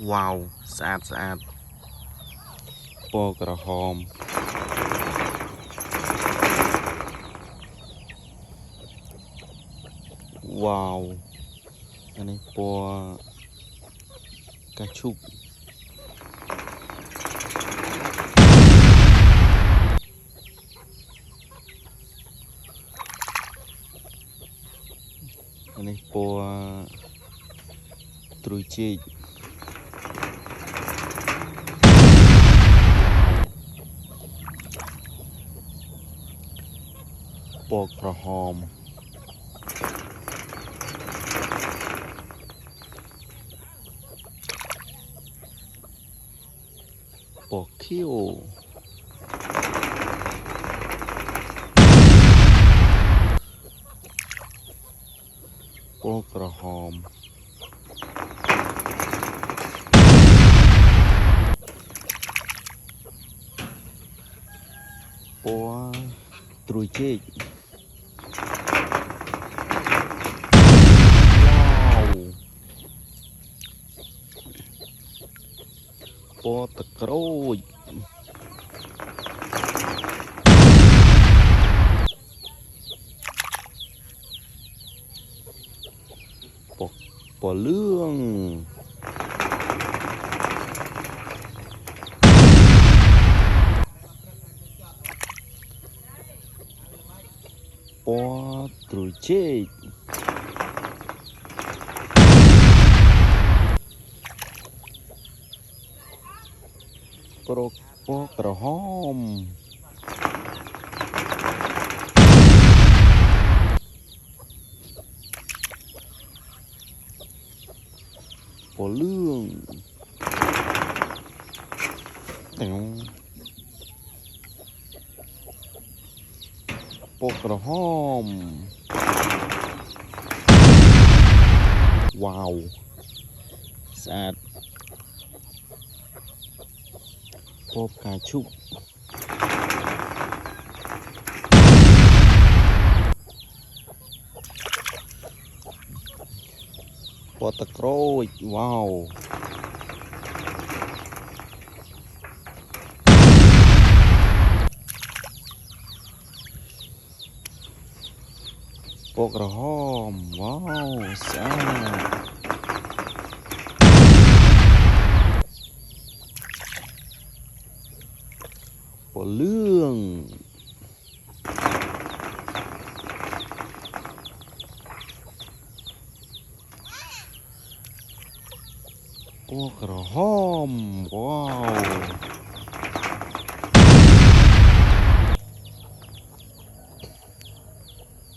Wow ស្អាតស្អាតពណ៌ក្រហម Wow អានេះពណ៌កាឈូកអានេះពណ៌ត្រួយចេកពណ៌ក្រហមពណ៌ខៀវពណ៌ក្រហមពណ៌ត្រួយចេកពណ៌ទឹកក្រូចពណ៌លឿងពណ៌ត្រួយចេកពណ៌ក្រហមពណ៌លឿងពណ៌ក្រហម Wow ស្អាតពណ៌ផ្កាឈូកពណ៌ទឹកក្រូច Wow ពណ៌ក្រហម Wow ស្អាតពណ៌លឿងពណ៌ក្រហម Wow